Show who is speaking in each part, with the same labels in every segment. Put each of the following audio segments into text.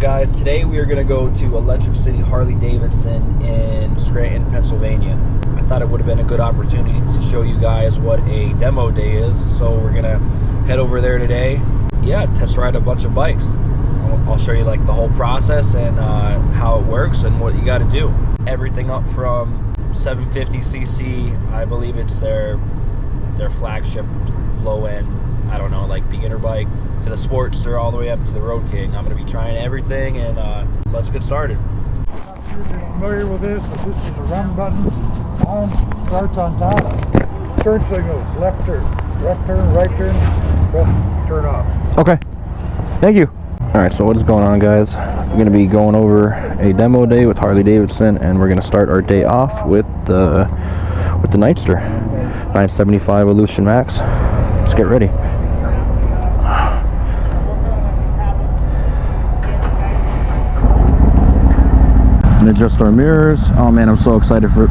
Speaker 1: Guys, today we are going to go to Electric City Harley Davidson in Scranton, Pennsylvania. I thought it would have been a good opportunity to show you guys what a demo day is, so we're going to head over there today. Yeah, test ride a bunch of bikes. I'll show you like the whole process and how it works and what you got to do. Everything up from 750cc, I believe it's their flagship low end, I don't know, like beginner bike, to the Sportster all the way up to the Road King. I'm going to be trying everything, and let's get started.
Speaker 2: I'm not sure if you're familiar with this, but this is a run button. On starts on top. Turn signals, left turn, right turn, press turn off.
Speaker 1: Okay, thank you. All right, so what is going on, guys? We're going to be going over a demo day with Harley Davidson, and we're going to start our day off with the Nightster 975 Evolution Max. Let's get ready. And adjust our mirrors. Oh man, I'm so excited for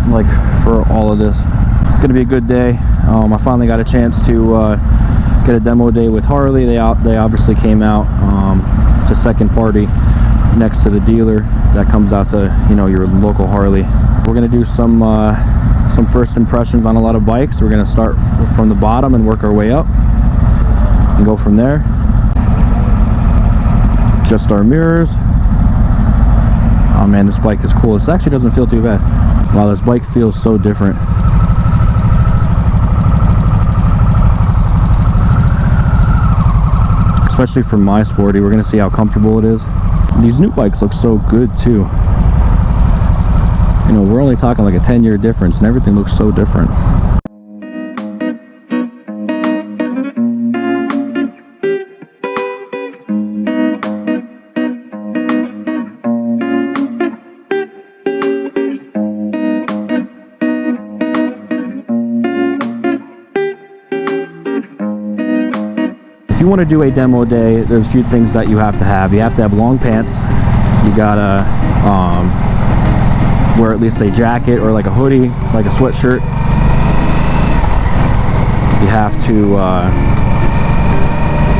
Speaker 1: all of this. It's gonna be a good day. I finally got a chance to get a demo day with Harley. They obviously came out. It's a second party next to the dealer that comes out to your local Harley. We're gonna do some first impressions on a lot of bikes. We're gonna start from the bottom and work our way up and go from there. Adjust our mirrors. Oh man, this bike is cool. This actually doesn't feel too bad. Wow, this bike feels so different. Especially for my sporty. We're gonna see how comfortable it is. These new bikes look so good too. We're only talking like a 10-year difference and everything looks so different. If you want to do a demo day, there's a few things that you have to have. You have to have long pants. You gotta wear at least a jacket or like a hoodie, like a sweatshirt. You have to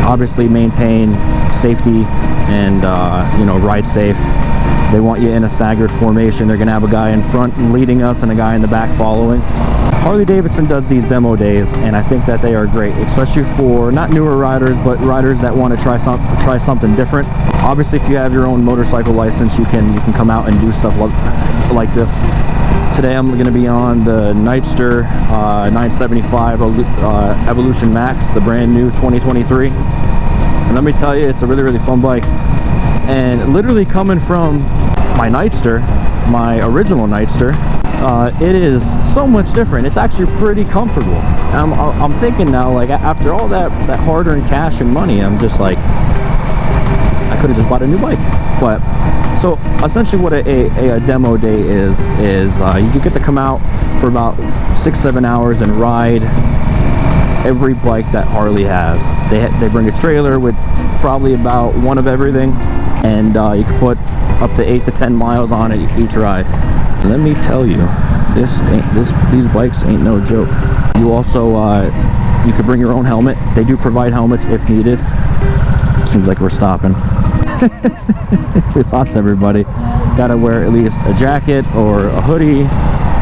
Speaker 1: obviously maintain safety and ride safe. They want you in a staggered formation. They're gonna have a guy in front leading us and a guy in the back following. Harley Davidson does these demo days, and I think that they are great, especially for not newer riders, but riders that want to try something different. Obviously, if you have your own motorcycle license, you can come out and do stuff like this. Today, I'm going to be on the Nightster 975 Evolution Max, the brand new 2023. And let me tell you, it's a really, really fun bike. And literally coming from my Nightster, my original Nightster, it is so much different. It's actually pretty comfortable. I'm thinking now, like, after all that hard-earned cash and money, I'm just like, I could have just bought a new bike. But so essentially what a demo day is you get to come out for about 6-7 hours and ride every bike that Harley has. They bring a trailer with probably about one of everything, and you can put up to 8 to 10 miles on it each ride. Let me tell you, these bikes ain't no joke. You also you could bring your own helmet. They do provide helmets if needed. Seems like we're stopping. We lost everybody. Gotta wear at least a jacket or a hoodie,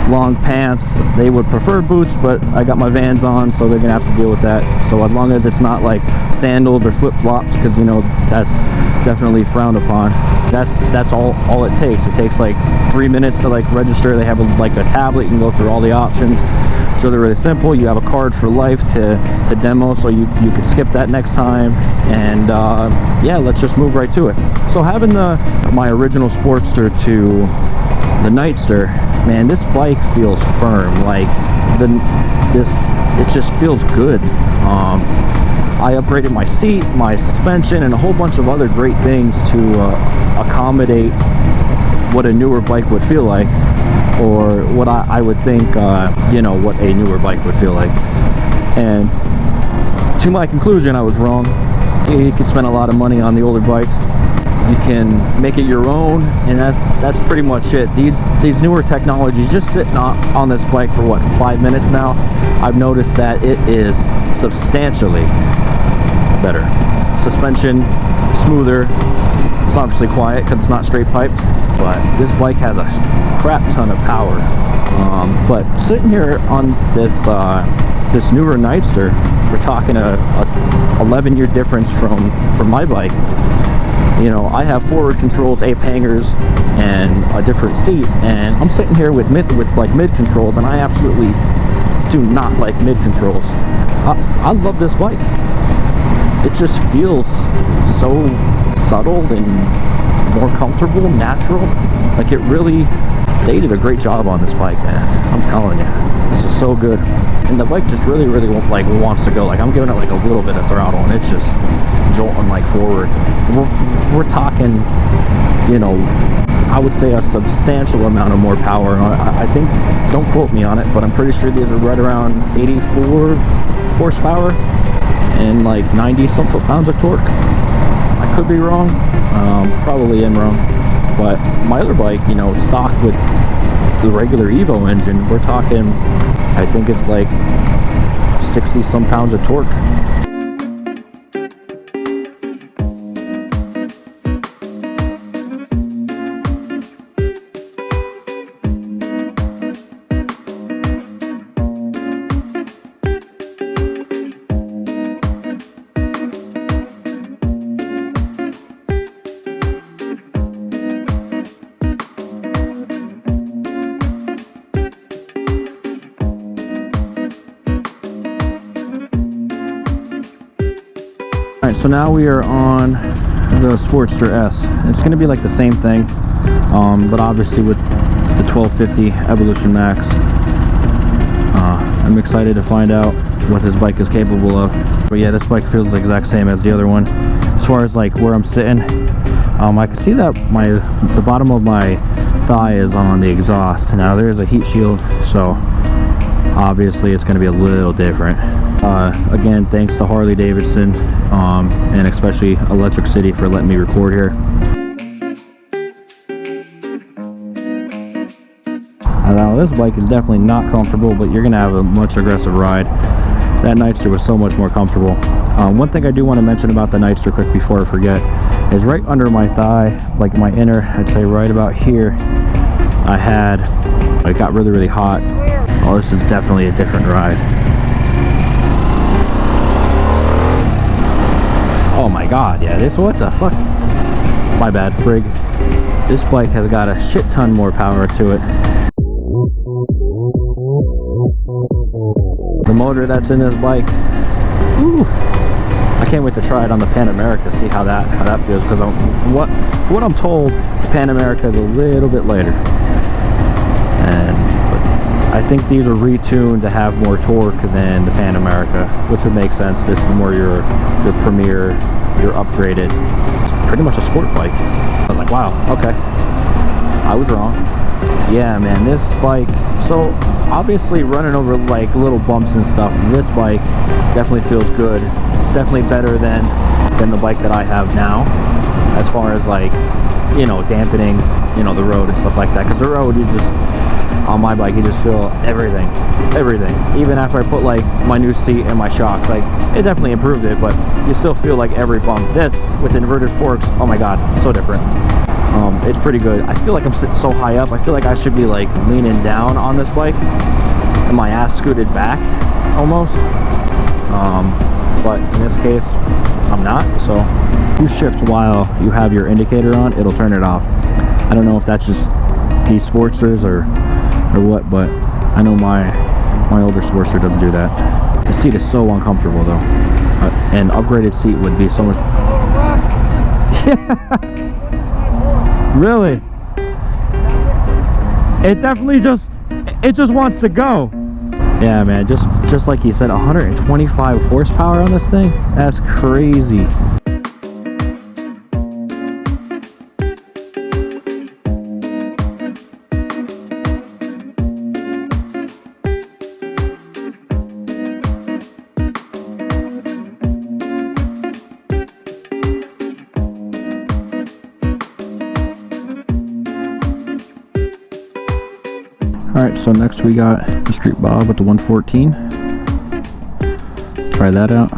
Speaker 1: long pants. They would prefer boots, but I got my Vans on, so they're gonna have to deal with that. So as long as it's not like sandals or flip-flops, because that's definitely frowned upon. That's all it takes. It takes like 3 minutes to like register. They have a tablet. You can go through all the options. It's really, really simple. You have a card for life to demo, so you can skip that next time. And yeah, let's just move right to it. So having my original Sportster to the Nightster, man, this bike feels firm. Like it just feels good. I upgraded my seat, my suspension, and a whole bunch of other great things to accommodate what a newer bike would feel like, or what I would think, what a newer bike would feel like. And to my conclusion, I was wrong. You can spend a lot of money on the older bikes. You can make it your own, and that's pretty much it. These newer technologies, just sitting on this bike for what, 5 minutes now, I've noticed that it is substantially better. Suspension smoother, It's obviously quiet because it's not straight piped, but this bike has a crap ton of power. But sitting here on this this newer Nightster, we're talking a 11-year difference from my bike. You know, I have forward controls, 8 hangers, and a different seat, and I'm sitting here with mid controls, and I absolutely do not like mid controls. I love this bike. It just feels so subtle and more comfortable, natural. Like, it really, they did a great job on this bike, man. I'm telling you, this is so good. And the bike just really like wants to go. Like, I'm giving it like a little bit of throttle, and it's just jolting like forward. We're talking, you know, I would say a substantial amount of more power. I think, don't quote me on it, but I'm pretty sure these are right around 84 horsepower and like 90 some foot-pounds of torque. I could be wrong, probably am wrong, but my other bike, you know, stock with the regular Evo engine, we're talking, I think it's like 60 some pounds of torque. Alright, so now we are on the Sportster S. It's going to be like the same thing, but obviously with the 1250 Evolution Max. I'm excited to find out what this bike is capable of. But yeah, this bike feels the exact same as the other one. As far as like where I'm sitting, I can see that the bottom of my thigh is on the exhaust. Now there's a heat shield, so obviously it's going to be a little different. Again, thanks to Harley Davidson, and especially Electric City for letting me record here. Now this bike is definitely not comfortable, but you're going to have a much aggressive ride. That Nightster was so much more comfortable. One thing I do want to mention about the Nightster quick before I forget is right under my thigh, like my inner, I'd say right about here, it got really hot. Oh, this is definitely a different ride. Oh my god, yeah, what the fuck? My bad, frig. This bike has got a shit ton more power to it. The motor that's in this bike, ooh, I can't wait to try it on the Pan America, see how that feels, because from what I'm told, the Pan America is a little bit later. But I think these are retuned to have more torque than the Pan America, which would make sense. This is more your premier, your upgraded. It's pretty much a sport bike. I was like, wow, okay, I was wrong. Yeah, man, this bike, so obviously running over like little bumps and stuff, this bike definitely feels good. It's definitely better than the bike that I have now, as far as like, you know, dampening, you know, the road and stuff like that. Because the road, you just, on my bike, you just feel everything. Even after I put like my new seat and my shocks, like, it definitely improved it, but you still feel like every bump. This with inverted forks, oh my god, so different. It's pretty good. I feel like I'm sitting so high up. I feel like I should be like leaning down on this bike and my ass scooted back almost. But in this case, I'm not. So you shift while you have your indicator on, it'll turn it off. I don't know if that's just these Sportsters or what, but I know my older Sportster doesn't do that. The seat is so uncomfortable though. An upgraded seat would be so much. Yeah. Really? It definitely just wants to go. Yeah, man, just like you said, 125 horsepower on this thing. That's crazy. Alright, so next we got the Street Bob with the 114. Try that out.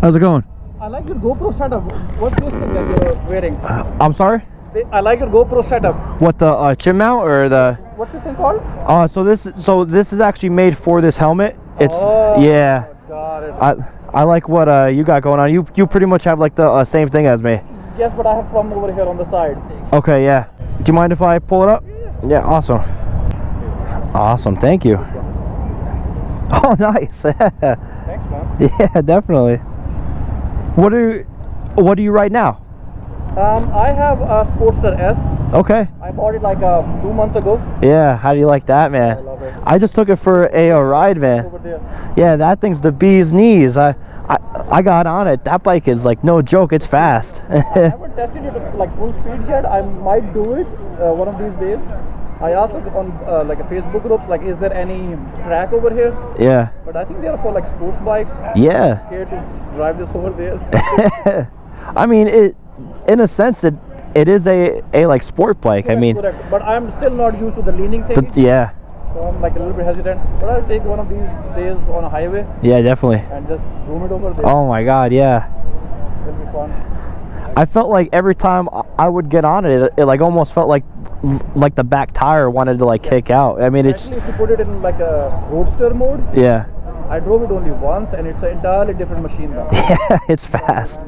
Speaker 1: How's it going?
Speaker 3: I like your GoPro setup. What's this thing that you're wearing?
Speaker 1: I'm sorry?
Speaker 3: I like your GoPro setup.
Speaker 1: What, the chin mount or the?
Speaker 3: What's this thing called?
Speaker 1: So this is actually made for this helmet. It's yeah.
Speaker 3: Got it.
Speaker 1: I like what you got going on. You pretty much have like the same thing as me.
Speaker 3: Yes, but I have from over here on the side.
Speaker 1: Okay, yeah. Do you mind if I pull it up? Yeah, awesome. Awesome, thank you. Oh, nice.
Speaker 3: Thanks, man.
Speaker 1: Yeah, definitely. What do you ride now?
Speaker 3: I have a Sportster S.
Speaker 1: Okay.
Speaker 3: I bought it like 2 months ago.
Speaker 1: Yeah, how do you like that, man?
Speaker 3: I love it.
Speaker 1: I just took it for a ride, man.
Speaker 3: Over there.
Speaker 1: Yeah, that thing's the bee's knees. I got on it. That bike is like no joke. It's fast.
Speaker 3: I haven't tested it at like full speed yet. I might do it one of these days. I asked like on like a Facebook groups, like, is there any track over here?
Speaker 1: Yeah.
Speaker 3: But I think they're for like sports bikes.
Speaker 1: Yeah.
Speaker 3: I'm scared to drive this over there.
Speaker 1: I mean, in a sense, it is a like sport bike.
Speaker 3: Correct,
Speaker 1: I mean,
Speaker 3: correct. But I'm still not used to the leaning thing.
Speaker 1: Yeah.
Speaker 3: So I'm like a little bit hesitant. But I'll take one of these days on a highway
Speaker 1: Yeah, definitely.
Speaker 3: and just zoom it over there.
Speaker 1: Oh my God, yeah.
Speaker 3: It'll be fun.
Speaker 1: I felt like every time I would get on it, it like almost felt like the back tire wanted to like kick out. I mean,
Speaker 3: Actually, if you put it in like a roadster mode,
Speaker 1: yeah.
Speaker 3: I drove it only once and it's an entirely different machine now.
Speaker 1: Yeah, it's fast.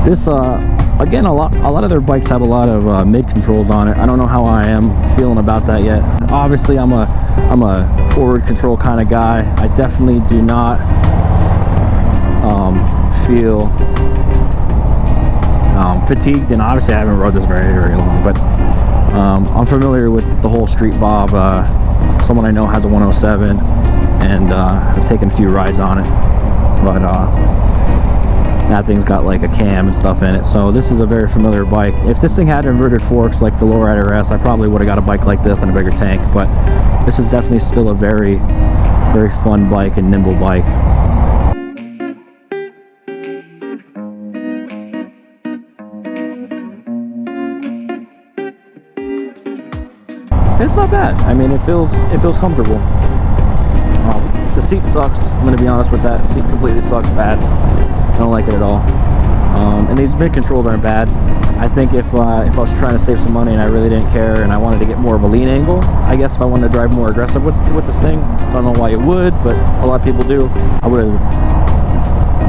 Speaker 1: This again, a lot of their bikes have a lot of mid controls on it. I don't know how I am feeling about that yet. Obviously, I'm a forward control kind of guy. I definitely do not feel fatigued, and obviously I haven't rode this very long, but I'm familiar with the whole Street Bob. Someone I know has a 107, and I've taken a few rides on it, but that thing's got like a cam and stuff in it, so this is a very familiar bike. If this thing had inverted forks like the Lowrider S, I probably would have got a bike like this and a bigger tank, but this is definitely still a very fun bike and nimble bike. It's not bad. I mean, it feels comfortable. The seat sucks. I'm gonna be honest with that. The seat completely sucks bad. I don't like it at all. And these mid controls aren't bad. I think if I was trying to save some money and I really didn't care and I wanted to get more of a lean angle, I guess if I wanted to drive more aggressive with this thing, I don't know why it would, but a lot of people do. I would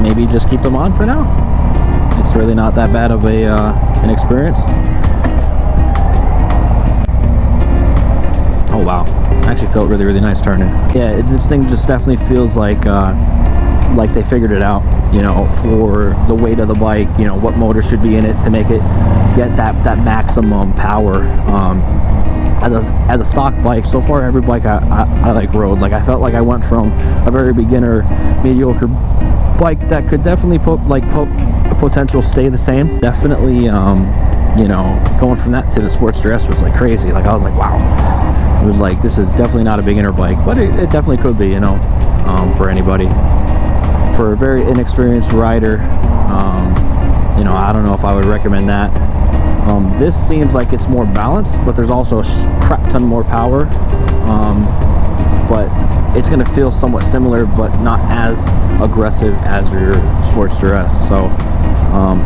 Speaker 1: maybe just keep them on for now. It's really not that bad of an experience. Oh wow, actually felt really nice turning. Yeah, this thing just definitely feels like they figured it out, you know, for the weight of the bike, you know, what motor should be in it to make it get that maximum power. As a stock bike, so far every bike I like rode, like I felt like I went from a very beginner, mediocre bike that could definitely put potential stay the same. Definitely, you know, going from that to the Sportster S was like crazy. Like I was like, wow. It was like, this is definitely not a beginner bike, but it definitely could be, you know, for anybody. For a very inexperienced rider, you know, I don't know if I would recommend that. This seems like it's more balanced, but there's also a crap ton more power. But it's going to feel somewhat similar, but not as aggressive as your Sportster S. So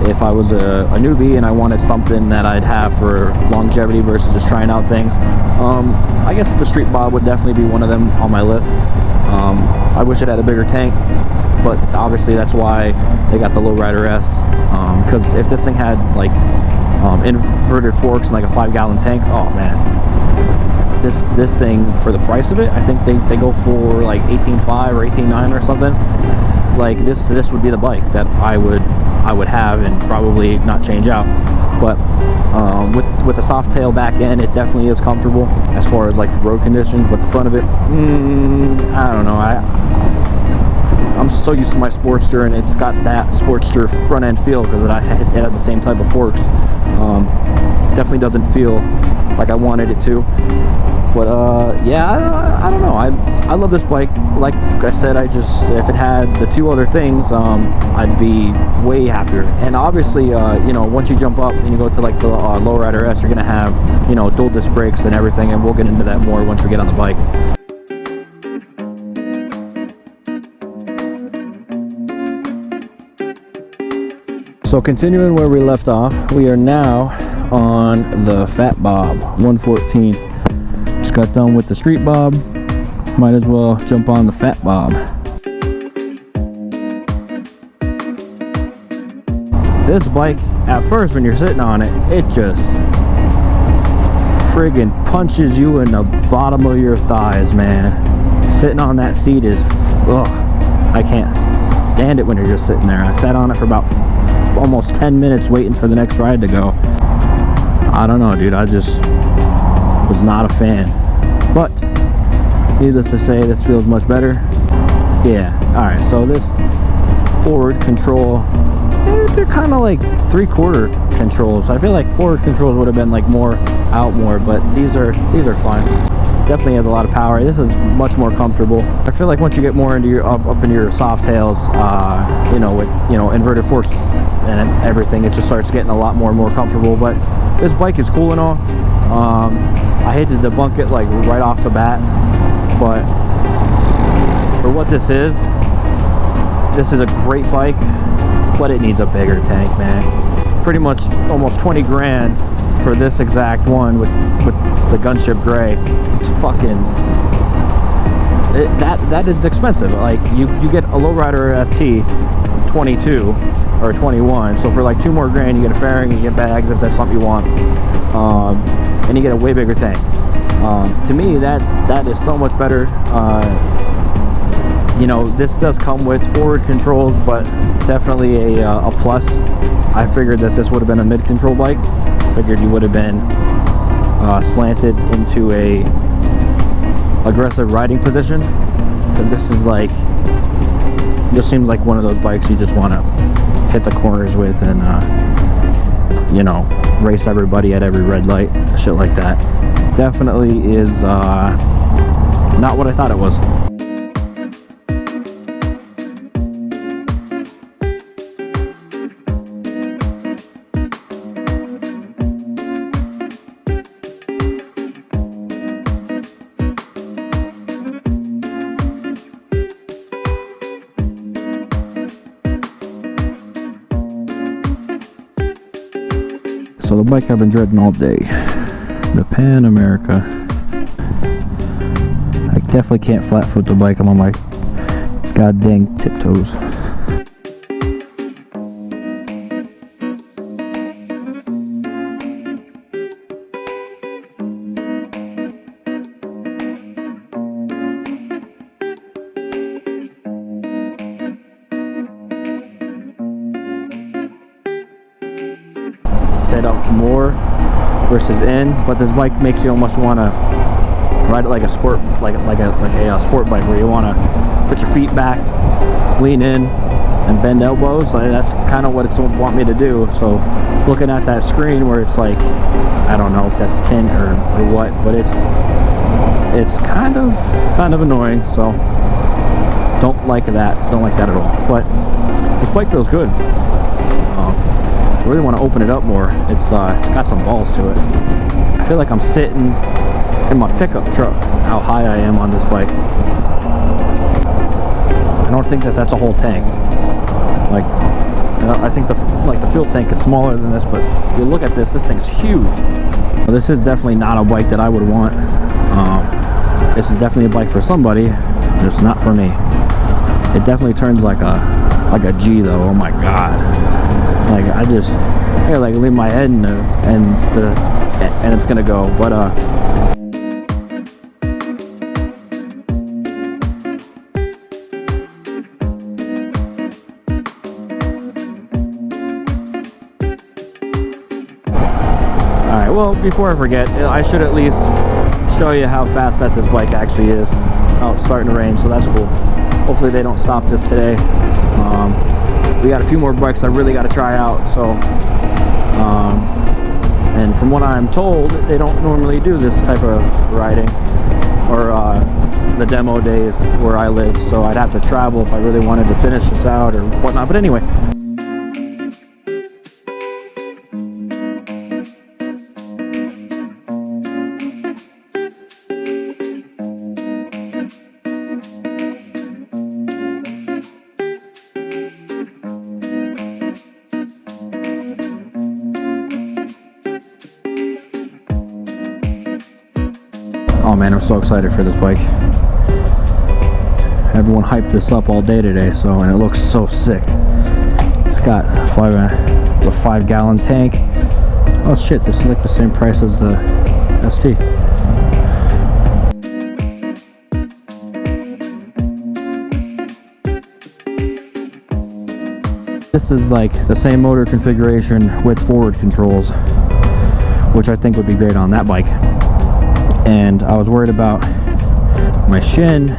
Speaker 1: if I was a newbie and I wanted something that I'd have for longevity versus just trying out things, I guess the Street Bob would definitely be one of them on my list. I wish it had a bigger tank, but obviously that's why they got the Lowrider S, because if this thing had like inverted forks and like a 5-gallon tank, oh man, this thing, for the price of it, I think they go for like 18.5 or 18.9 or something. Like this would be the bike that I would have and probably not change out. But with the soft tail back end, it definitely is comfortable as far as like road conditions. But the front of it, I don't know. I'm so used to my Sportster, and it's got that Sportster front end feel because it has the same type of forks. Definitely doesn't feel like I wanted it to. But yeah, I don't know. I love this bike. Like I said, if it had the 2 other things, I'd be way happier. And obviously, you know, once you jump up and you go to like the Lowrider S, you're gonna have, you know, dual disc brakes and everything, and we'll get into that more once we get on the bike. So continuing where we left off, we are now on the Fat Bob 114. Just got done with the Street Bob. Might as well jump on the Fat Bob. This bike, at first when you're sitting on it, it just friggin' punches you in the bottom of your thighs, man. Sitting on that seat is, ugh, I can't stand it when you're just sitting there. I sat on it for about almost 10 minutes waiting for the next ride to go. I don't know, dude, I just was not a fan. But needless to say, this feels much better. Yeah, alright, so this forward control, they're kind of like 3/4 controls. I feel like forward controls would have been like more out more, but these are fine. Definitely has a lot of power. This is much more comfortable. I feel like once you get more into your up into your soft tails, you know, with, you know, inverted forks and everything, it just starts getting a lot more comfortable. But this bike is cool and all. I hate to debunk it like right off the bat, but for what this is a great bike, but it needs a bigger tank, man. Pretty much almost 20 grand for this exact one with the gunship gray. It's fucking that is expensive. Like you get a Lowrider ST 22 or 21, so for like 2 more grand you get a fairing, you get bags if that's something you want, and you get a way bigger tank. To me, that is so much better. You know, this does come with forward controls, but definitely a plus. I figured that this would have been a mid-control bike. Figured you would have been slanted into a aggressive riding position, because this is like, just seems like one of those bikes you just want to hit the corners with and you know, race everybody at every red light, shit like that. Definitely is not what I thought it was. So the bike I've been dreading all day, the Pan America. I definitely can't flat foot the bike. I'm on my god dang tiptoes. Set up more versus in, but this bike makes you almost want to ride it like a sport, like a sport bike, where you want to put your feet back, lean in, and bend elbows. Like, that's kind of what it's want me to do. So looking at that screen where it's like, I don't know if that's tint or what, but it's kind of annoying. So don't like that at all. But this bike feels good. I really want to open it up more. It's got some balls to it. I feel like I'm sitting in my pickup truck, how high I am on this bike. I don't think that's a whole tank. Like, I think the fuel tank is smaller than this, but if you look at this thing's huge. This is definitely not a bike that I would want. This is definitely a bike for somebody, just not for me. It definitely turns like a G though. Oh my god. Like I gotta like leave my head and it's gonna go. But alright, well, before I forget, I should at least show you how fast that this bike actually is. Oh, it's starting to rain, so that's cool. Hopefully they don't stop this today. We got a few more bikes I really got to try out, so and from what I'm told, they don't normally do this type of riding or the demo days where I lived, so I'd have to travel if I really wanted to finish this out or whatnot. But anyway. Oh man, I'm so excited for this bike. Everyone hyped this up all day today, and it looks so sick. It's got a 5-gallon tank. Oh shit, this is like the same price as the ST. This is like the same motor configuration with forward controls, which I think would be great on that bike. And I was worried about my shin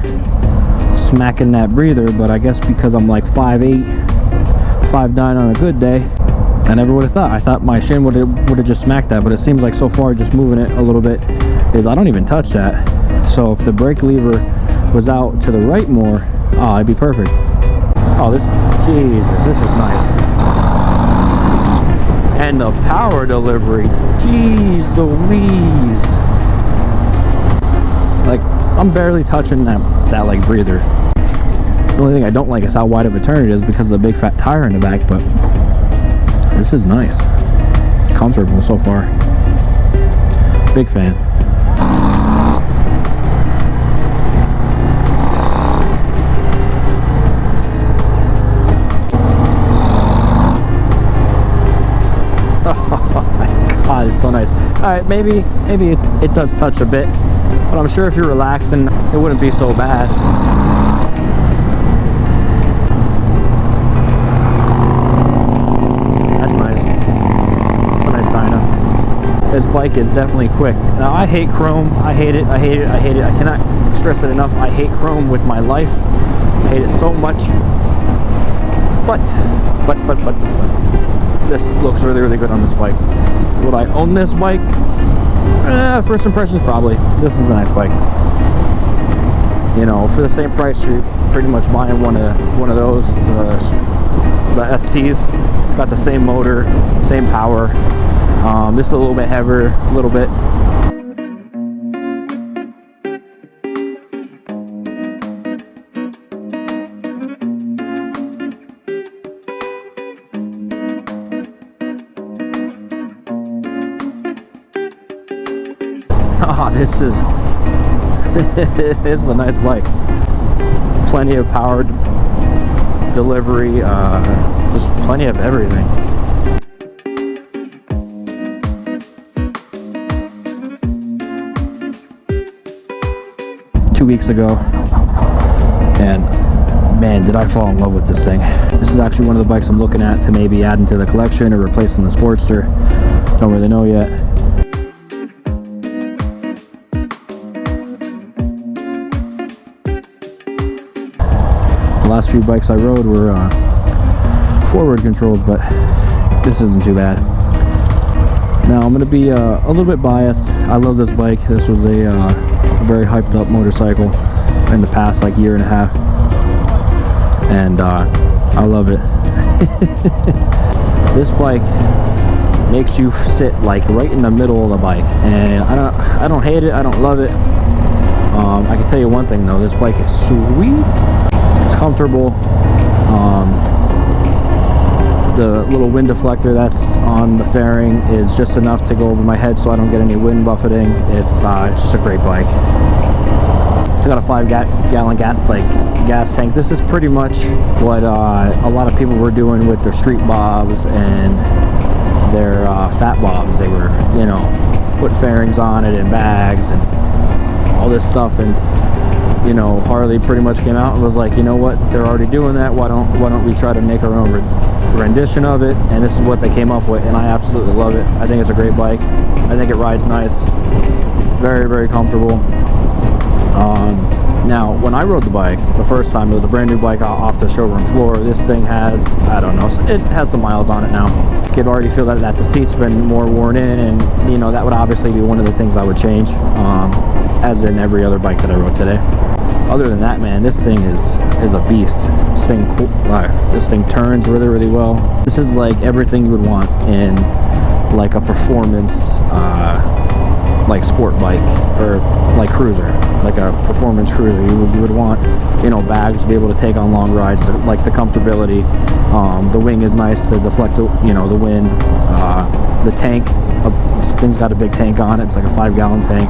Speaker 1: smacking that breather, but I guess because I'm like 5'8", 5'9" on a good day, I never would have thought. I thought my shin would have just smacked that, but it seems like so far just moving it a little bit is I don't even touch that. So if the brake lever was out to the right more, oh, it'd be perfect. Oh, Jesus, this is nice. And the power delivery, jeez Louise. Like, I'm barely touching that like breather. The only thing I don't like is how wide of a turn it is because of the big fat tire in the back, but this is nice. Comfortable so far. Big fan. Oh my god, it's so nice. Alright, maybe it does touch a bit, but I'm sure if you're relaxing, it wouldn't be so bad. That's nice. That's a nice dyno. This bike is definitely quick. Now, I hate chrome. I hate it. I hate it. I hate it. I cannot stress it enough. I hate chrome with my life. I hate it so much. But this looks really, really good on this bike. Would I own this bike? First impressions, probably. This is a nice bike. You know, for the same price, you're pretty much buying one of those. The STs. It's got the same motor, same power. This is a little bit heavier, a little bit. Oh, this is this is a nice bike. Plenty of power delivery, just plenty of everything. Two weeks ago, and man, did I fall in love with this thing. This is actually one of the bikes I'm looking at to maybe add into the collection or replacing the Sportster. Don't really know yet. The last few bikes I rode were forward controlled, but this isn't too bad. Now I'm going to be a little bit biased. I love this bike. This was a very hyped up motorcycle in the past like year and a half, and I love it. This bike makes you sit like right in the middle of the bike, and I don't hate it. I don't love it. I can tell you one thing though, this bike is sweet. It's comfortable. The little wind deflector that's on the fairing is just enough to go over my head so I don't get any wind buffeting. It's just a great bike. It's got a 5-gallon gas tank. This is pretty much what a lot of people were doing with their street bobs and their fat bobs. They were, you know, put fairings on it and bags and all this stuff, and you know, Harley pretty much came out and was like, you know what, they're already doing that, why don't we try to make our own rendition of it? And this is what they came up with, and I absolutely love it. I think it's a great bike. I think it rides nice, very, very comfortable. Now when I rode the bike the first time, it was a brand new bike off the showroom floor. This thing has, I don't know, it has some miles on it now. You could already feel that the seat's been more worn in, and you know, that would obviously be one of the things I would change, as in every other bike that I rode today. other than that, man, this thing is a beast. This thing turns really, really well. This is like everything you would want in like a performance like sport bike, or like cruiser, like a performance cruiser. You would want, you know, bags to be able to take on long rides, like the comfortability. The wing is nice to deflect the, you know, the wind. The tank, this thing's got a big tank on it. It's like a 5-gallon tank.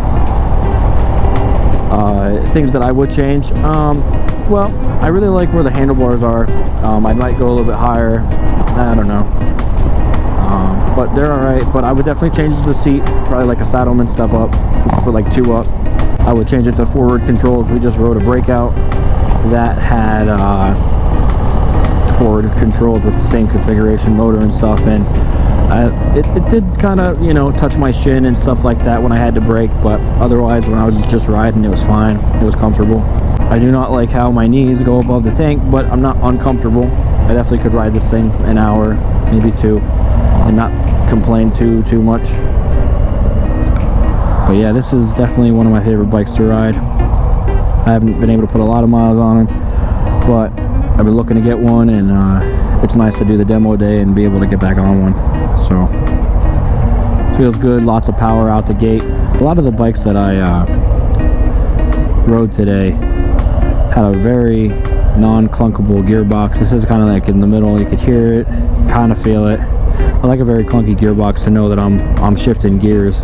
Speaker 1: Things that I would change, well, I really like where the handlebars are. I might go a little bit higher, I don't know, but they're alright. But I would definitely change the seat, probably like a Saddleman step up for like 2 up. I would change it to forward controls. We just rode a Breakout that had forward controls with the same configuration motor and stuff, and it did kind of, you know, touch my shin and stuff like that when I had to brake, but otherwise when I was just riding, it was fine. It was comfortable. I do not like how my knees go above the tank, but I'm not uncomfortable. I definitely could ride this thing an hour, maybe 2, and not complain too much. But yeah, this is definitely one of my favorite bikes to ride. I haven't been able to put a lot of miles on them, but I've been looking to get one, and it's nice to do the demo day and be able to get back on one. So feels good, lots of power out the gate. A lot of the bikes that I rode today had a very non-clunkable gearbox. This is kind of like in the middle. You could hear it, kind of feel it. I like a very clunky gearbox to know that I'm shifting gears.